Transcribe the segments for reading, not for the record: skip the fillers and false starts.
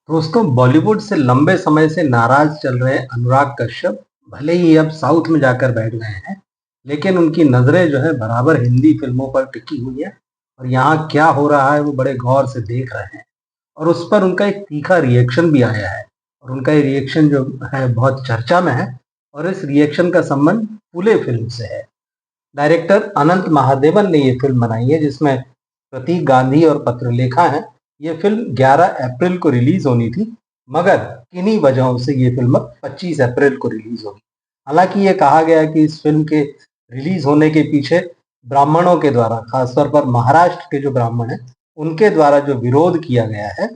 दोस्तों, बॉलीवुड से लंबे समय से नाराज चल रहे अनुराग कश्यप भले ही अब साउथ में जाकर बैठ गए हैं, लेकिन उनकी नजरें जो है बराबर हिंदी फिल्मों पर टिकी हुई है। और यहाँ क्या हो रहा है वो बड़े गौर से देख रहे हैं। और उस पर उनका एक तीखा रिएक्शन भी आया है। और उनका ये रिएक्शन जो है बहुत चर्चा में है। और इस रिएक्शन का संबंध फूले फिल्म से है। डायरेक्टर अनंत महादेवन ने ये फिल्म बनाई है, जिसमें प्रतीक गांधी और पत्रलेखा हैं। ये फिल्म 11 अप्रैल को रिलीज होनी थी, मगर किन्हीं वजहों से ये फिल्म 25 अप्रैल को रिलीज होगी। हालांकि ये कहा गया कि इस फिल्म के रिलीज होने के पीछे ब्राह्मणों के द्वारा, खासतौर पर महाराष्ट्र के जो ब्राह्मण हैं, उनके द्वारा जो विरोध किया गया है,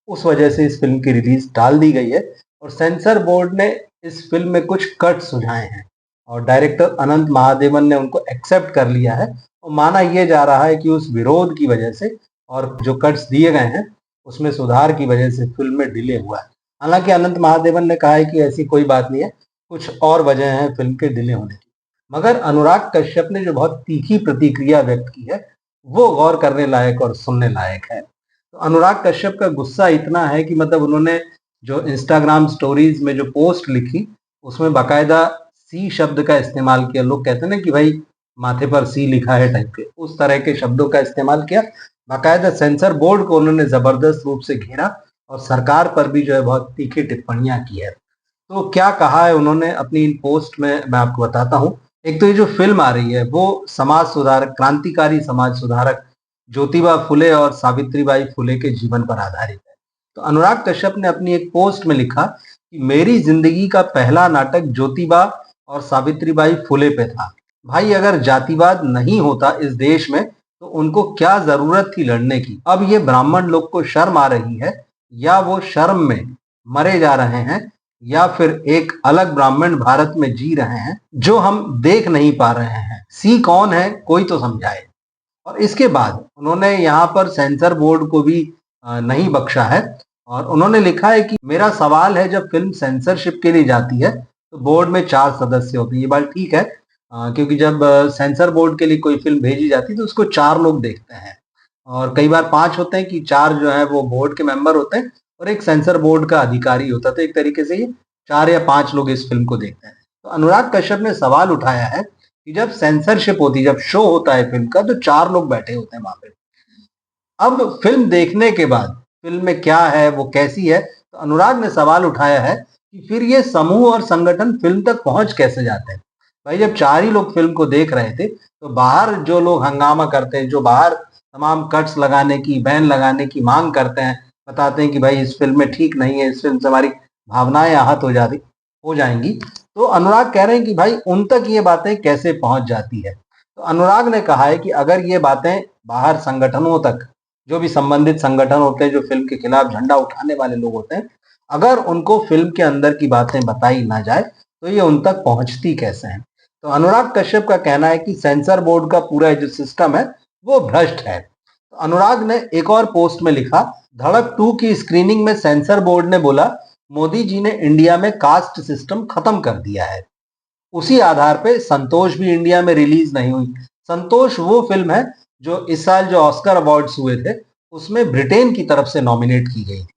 उस वजह से इस फिल्म की रिलीज टाल दी गई है। और सेंसर बोर्ड ने इस फिल्म में कुछ कट सुझाए हैं और डायरेक्टर अनंत महादेवन ने उनको एक्सेप्ट कर लिया है। और माना यह जा रहा है कि उस विरोध की वजह से और जो कट्स दिए गए हैं उसमें सुधार की वजह से फिल्म में डिले हुआ है। हालांकि अनंत महादेवन ने कहा है कि ऐसी कोई बात नहीं है, कुछ और वजह है फिल्म के डिले होने की। मगर अनुराग कश्यप ने जो बहुत तीखी प्रतिक्रिया व्यक्त की है, वो गौर करने लायक और सुनने लायक है। तो अनुराग कश्यप का गुस्सा इतना है कि मतलब उन्होंने जो इंस्टाग्राम स्टोरीज में जो पोस्ट लिखी, उसमें बाकायदा सी शब्द का इस्तेमाल किया। लोग कहते हैं ना कि भाई माथे पर सी लिखा है टाइप के, उस तरह के शब्दों का इस्तेमाल किया। बाकायदा सेंसर बोर्ड को उन्होंने जबरदस्त रूप से घेरा और सरकार पर भी जो है बहुत तीखी टिप्पणियां की है। तो क्या कहा है उन्होंने अपनी इन पोस्ट में, मैं आपको बताता हूँ। एक तो ये जो फिल्म आ रही है वो समाज सुधारक, क्रांतिकारी समाज सुधारक ज्योतिबा फुले और सावित्रीबाई फुले के जीवन पर आधारित है। तो अनुराग कश्यप ने अपनी एक पोस्ट में लिखा कि मेरी जिंदगी का पहला नाटक ज्योतिबा और सावित्रीबाई फुले पे था। भाई, अगर जातिवाद नहीं होता इस देश में तो उनको क्या जरूरत थी लड़ने की। अब ये ब्राह्मण लोग को शर्म आ रही है, या वो शर्म में मरे जा रहे हैं, या फिर एक अलग ब्राह्मण भारत में जी रहे हैं जो हम देख नहीं पा रहे हैं। सी कौन है, कोई तो समझाए। और इसके बाद उन्होंने यहाँ पर सेंसर बोर्ड को भी नहीं बख्शा है। और उन्होंने लिखा है कि मेरा सवाल है, जब फिल्म सेंसरशिप के लिए जाती है तो बोर्ड में 4 सदस्य होते हैं। ये बात ठीक है, क्योंकि जब सेंसर बोर्ड के लिए कोई फिल्म भेजी जाती है तो उसको 4 लोग देखते हैं। और कई बार 5 होते हैं कि 4 जो है वो बोर्ड के मेंबर होते हैं और एक सेंसर बोर्ड का अधिकारी होता है। तो एक तरीके से ये 4 या 5 लोग इस फिल्म को देखते हैं। तो अनुराग कश्यप ने सवाल उठाया है कि जब सेंसरशिप होती है, जब शो होता है फिल्म का, तो 4 लोग बैठे होते हैं वहां पे। अब फिल्म देखने के बाद फिल्म में क्या है, वो कैसी है, तो अनुराग ने सवाल उठाया है कि फिर ये समूह और संगठन फिल्म तक पहुंच कैसे जाते हैं। भाई, जब 4 ही लोग फिल्म को देख रहे थे तो बाहर जो लोग हंगामा करते हैं, जो बाहर तमाम कट्स लगाने की, बैन लगाने की मांग करते हैं, बताते हैं कि भाई इस फिल्म में ठीक नहीं है, इस फिल्म से हमारी भावनाएं आहत हो जाएंगी, तो अनुराग कह रहे हैं कि भाई उन तक ये बातें कैसे पहुंच जाती है। तो अनुराग ने कहा है कि अगर ये बातें बाहर संगठनों तक, जो भी संबंधित संगठन होते हैं, जो फिल्म के खिलाफ झंडा उठाने वाले लोग होते हैं, अगर उनको फिल्म के अंदर की बातें बताई ना जाए तो ये उन तक पहुंचती कैसे हैं। तो अनुराग कश्यप का कहना है कि सेंसर बोर्ड का पूरा जो सिस्टम है वो भ्रष्ट है। तो अनुराग ने एक और पोस्ट में लिखा, धड़क 2 की स्क्रीनिंग में सेंसर बोर्ड ने बोला मोदी जी ने इंडिया में कास्ट सिस्टम खत्म कर दिया है। उसी आधार पे संतोष भी इंडिया में रिलीज नहीं हुई। संतोष वो फिल्म है जो इस साल जो ऑस्कर अवार्ड्स हुए थे उसमें ब्रिटेन की तरफ से नॉमिनेट की गई थी।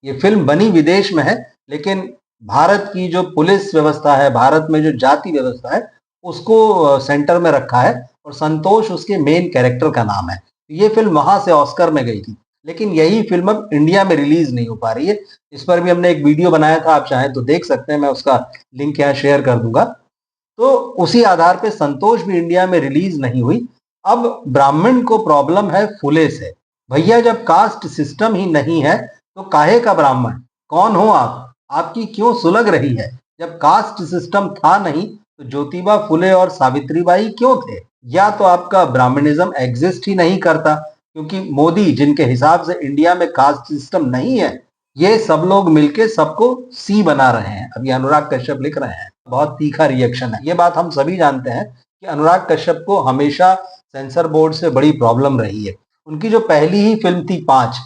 ये फिल्म बनी विदेश में है, लेकिन भारत की जो पुलिस व्यवस्था है, भारत में जो जाति व्यवस्था है, उसको सेंटर में रखा है और संतोष उसके मेन कैरेक्टर का नाम है। ये फिल्म वहां से ऑस्कर में गई थी, लेकिन यही फिल्म अब इंडिया में रिलीज नहीं हो पा रही है। इस पर भी हमने एक वीडियो बनाया था, आप चाहें तो देख सकते हैं, मैं उसका लिंक यहाँ शेयर कर दूंगा। तो उसी आधार पे संतोष भी इंडिया में रिलीज नहीं हुई। अब ब्राह्मण को प्रॉब्लम है फुले से। भैया, जब कास्ट सिस्टम ही नहीं है तो काहे का ब्राह्मण? कौन हो आप? आपकी क्यों सुलग रही है? जब कास्ट सिस्टम था नहीं तो ज्योतिबा फुले और सावित्रीबाई क्यों थे? या तो आपका ब्राह्मणिज्म एग्जिस्ट ही नहीं करता, क्योंकि मोदी जिनके हिसाब से इंडिया में कास्ट सिस्टम नहीं है, ये सब लोग मिलके सबको सी बना रहे हैं। अभी अनुराग कश्यप लिख रहे हैं, बहुत तीखा रिएक्शन है। ये बात हम सभी जानते हैं कि अनुराग कश्यप को हमेशा सेंसर बोर्ड से बड़ी प्रॉब्लम रही है। उनकी जो पहली ही फिल्म थी 5,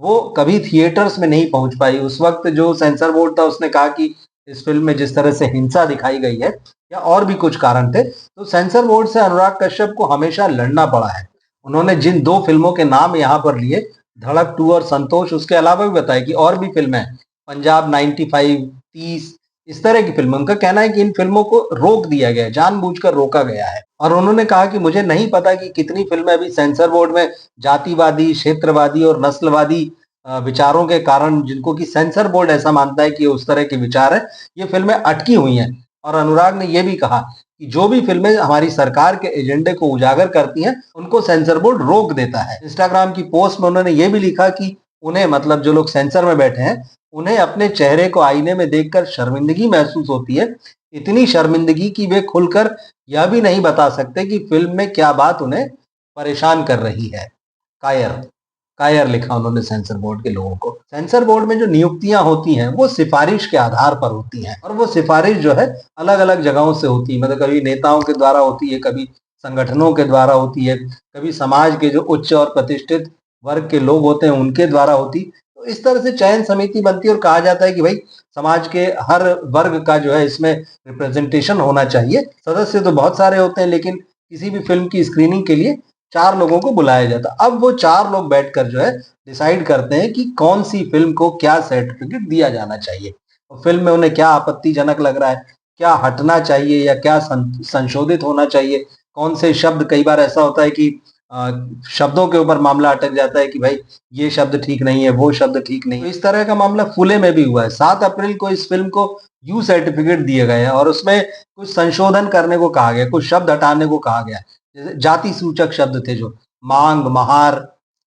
वो कभी थिएटर्स में नहीं पहुंच पाई। उस वक्त जो सेंसर बोर्ड था उसने कहा कि इस फिल्म में जिस तरह से हिंसा दिखाई गई है या और भी कुछ कारण थे, तो सेंसर बोर्ड से अनुराग कश्यप को हमेशा लड़ना पड़ा है। उन्होंने जिन 2 फिल्मों के नाम यहाँ पर लिए, धड़क 2 और संतोष, उसके अलावा भी बताया कि और भी फ़िल्में हैं, पंजाब 95, 30, इस तरह की फ़िल्में। उनका कहना है कि इन फ़िल्मों को रोक दिया गया है, जानबूझकर रोका गया है। और उन्होंने कहा कि मुझे नहीं पता कि कितनी फ़िल्में अभी सेंसर बोर्ड में जातिवादी, क्षेत्रवादी और नस्लवादी विचारों के कारण, जिनको कि सेंसर बोर्ड ऐसा मानता है कि ये उस तरह के विचार हैं, ये फ़िल्में अटकी हुई हैं। और अनुराग ने ये भी कहा कि जो भी फ़िल्में हमारी सरकार के एजेंडे को उजागर करती हैं, उनको सेंसर बोर्ड रोक देता है। इंस्टाग्राम की पोस्ट में उन्होंने ये भी लिखा कि उन्हें, मतलब जो लोग सेंसर में बैठे हैं, उन्हें अपने चेहरे को आईने में देखकर शर्मिंदगी महसूस होती है। इतनी शर्मिंदगी कि वे खुलकर यह भी नहीं बता सकते कि फ़िल्म में क्या बात उन्हें परेशान कर रही है। कायर, कायर लिखा उन्होंने सेंसर बोर्ड के लोगों को। सेंसर बोर्ड में जो नियुक्तियां होती हैं, वो सिफारिश के आधार पर होती हैं, और वो सिफारिश जो है अलग-अलग जगहों से होती है। मतलब कभी नेताओं के द्वारा होती है, कभी संगठनों के द्वारा होती है, कभी समाज के जो उच्च और प्रतिष्ठित वर्ग के लोग होते हैं उनके द्वारा होती। तो इस तरह से चयन समिति बनती है और कहा जाता है कि भाई समाज के हर वर्ग का जो है इसमें रिप्रेजेंटेशन होना चाहिए। सदस्य तो बहुत सारे होते हैं, लेकिन किसी भी फिल्म की स्क्रीनिंग के लिए 4 लोगों को बुलाया जाता। अब वो 4 लोग बैठकर जो है डिसाइड करते हैं कि कौन सी फिल्म को क्या सर्टिफिकेट दिया जाना चाहिए। और फिल्म में उन्हें क्या आपत्तिजनक लग रहा है, क्या हटना चाहिए या क्या संशोधित होना चाहिए, कौन से शब्द, कई बार ऐसा होता है कि अ, शब्दों के ऊपर मामला अटक जाता है कि भाई ये शब्द ठीक नहीं है, वो शब्द ठीक नहीं है। तो इस तरह का मामला फुले में भी हुआ है। 7 अप्रैल को इस फिल्म को यू सर्टिफिकेट दिए गए हैं और उसमें कुछ संशोधन करने को कहा गया, कुछ शब्द हटाने को कहा गया। जैसे जाति सूचक शब्द थे जो मांग, महार,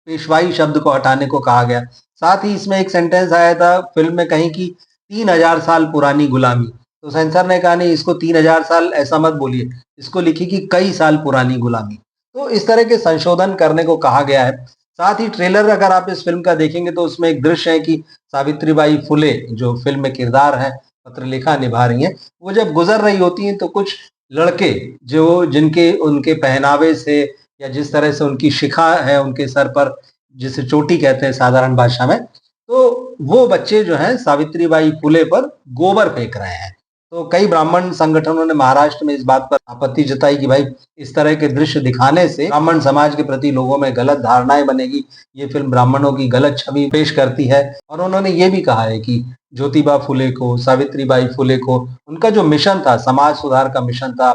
पेशवाई शब्द को हटाने को कहा गया। साथ ही इसमें एक सेंटेंस आया था फिल्म में कहीं की 3000 साल पुरानी गुलामी। तो सेंसर ने कहा नहीं, इसको 3000 साल ऐसा मत बोलिए, इसको लिखिए कि कई साल पुरानी गुलामी। तो इस तरह के संशोधन करने को कहा गया है। साथ ही ट्रेलर अगर आप इस फिल्म का देखेंगे तो उसमें एक दृश्य है कि सावित्रीबाई फुले जो फिल्म में किरदार है, पत्रलेखा निभा रही हैं, वो जब गुजर रही होती हैं तो कुछ लड़के जो, जिनके उनके पहनावे से या जिस तरह से उनकी शिखा है उनके सर पर, जिसे चोटी कहते हैं साधारण भाषा में, तो वो बच्चे जो हैं सावित्रीबाई फुले पर गोबर फेंक रहे हैं। तो कई ब्राह्मण संगठनों ने महाराष्ट्र में इस बात पर आपत्ति जताई कि भाई इस तरह के दृश्य दिखाने से ब्राह्मण समाज के प्रति लोगों में गलत धारणाएं बनेगी, ये फिल्म ब्राह्मणों की गलत छवि पेश करती है। और उन्होंने ये भी कहा है कि ज्योतिबा फुले को, सावित्रीबाई फुले को, उनका जो मिशन था, समाज सुधार का मिशन था,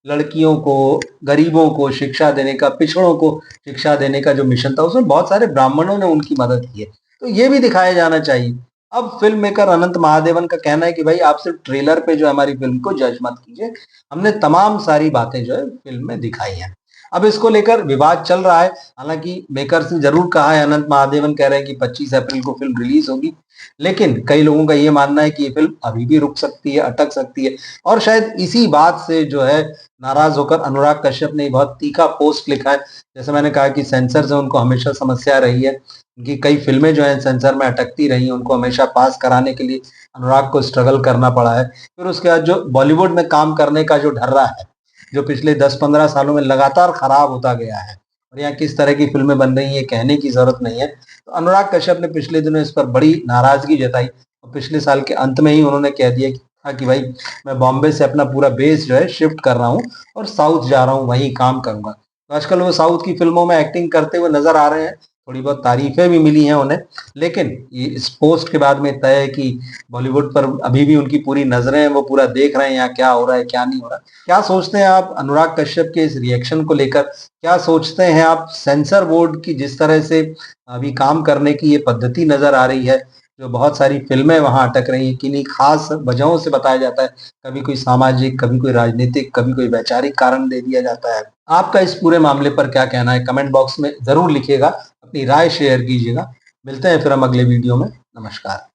लड़कियों को, गरीबों को शिक्षा देने का, पिछड़ों को शिक्षा देने का जो मिशन था, उसमें बहुत सारे ब्राह्मणों ने उनकी मदद की है। तो ये भी दिखाया जाना चाहिए। अब फिल्म मेकर अनंत महादेवन का कहना है कि भाई आप सिर्फ ट्रेलर पे जो हमारी फिल्म को जज मत कीजिए, हमने तमाम सारी बातें जो है फिल्म में दिखाई हैं। अब इसको लेकर विवाद चल रहा है। हालांकि मेकर्स ने जरूर कहा है, अनंत महादेवन कह रहे हैं कि 25 अप्रैल को फिल्म रिलीज होगी, लेकिन कई लोगों का ये मानना है कि ये फिल्म अभी भी रुक सकती है, अटक सकती है। और शायद इसी बात से जो है नाराज होकर अनुराग कश्यप ने बहुत तीखा पोस्ट लिखा है। जैसे मैंने कहा कि सेंसर से उनको हमेशा समस्या रही है, उनकी कई फिल्में जो हैं सेंसर में अटकती रही हैं, उनको हमेशा पास कराने के लिए अनुराग को स्ट्रगल करना पड़ा है। फिर उसके बाद जो बॉलीवुड में काम करने का जो ढर्रा है, जो पिछले 10-15 सालों में लगातार खराब होता गया है, और यहाँ किस तरह की फिल्में बन रही हैं कहने की जरूरत नहीं है। तो अनुराग कश्यप ने पिछले दिनों इस पर बड़ी नाराजगी जताई और पिछले साल के अंत में ही उन्होंने कह दिया कि भाई मैं बॉम्बे से अपना पूरा बेस जो है शिफ्ट कर रहा हूँ और साउथ जा रहा हूँ, वहीं काम करूंगा। तो आजकल वो साउथ की फिल्मों में एक्टिंग करते हुए नजर आ रहे हैं, थोड़ी बहुत तारीफें भी मिली हैं उन्हें, लेकिन ये इस पोस्ट के बाद में तय है कि बॉलीवुड पर अभी भी उनकी पूरी नजरें हैं, वो पूरा देख रहे हैं यहाँ क्या हो रहा है क्या नहीं हो रहा। क्या सोचते हैं आप अनुराग कश्यप के इस रिएक्शन को लेकर? क्या सोचते हैं आप सेंसर बोर्ड की जिस तरह से अभी काम करने की ये पद्धति नजर आ रही है, जो बहुत सारी फिल्में वहां अटक रही हैं, किन्हीं खास वजहों से बताया जाता है, कभी कोई सामाजिक, कभी कोई राजनीतिक, कभी कोई वैचारिक कारण दे दिया जाता है। आपका इस पूरे मामले पर क्या कहना है? कमेंट बॉक्स में जरूर लिखिएगा, अपनी राय शेयर कीजिएगा। मिलते हैं फिर हम अगले वीडियो में। नमस्कार।